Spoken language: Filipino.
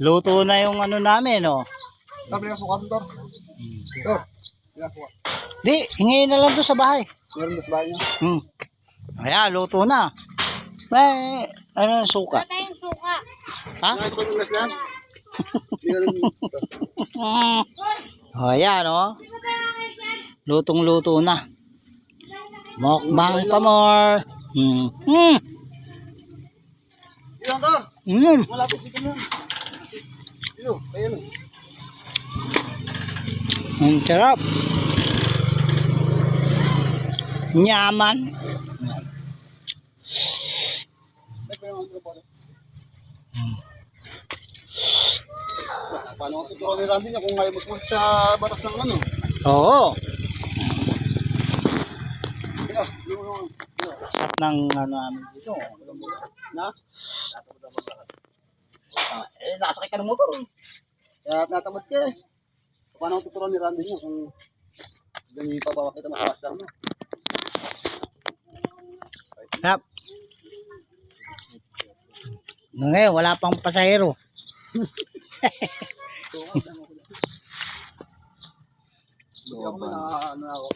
Luto na yung ano namin, oh. Sabi nga suka Tor. Tor. Suka. Di, hingiin na lang to sa bahay. Meron na sa bahay niya. Ayan, luto na. May, ano, suka. Wala yung suka. Ha? Nakita ko ng gas lang. Ayan, oh. Lutong-luto na. Mukbang pa more. Ilang Tor. Malapit dito na. Dito, ayun. Ang sarap. Nyaman. Paano ko tuturo ni Randy niya kung ayaw mo sumunod sa batas ng ano? Oo. Kaya, Sarap ng ano namin dito. na? Nakasakay ka ng motor eh. Kaya natamad ka eh. Paano ko tuturo ni Randy niya kung ganyan ipabawa kita ng pasta mo? Sarap. Ngayon, wala pang pasahero. Hindi ako na ano ako.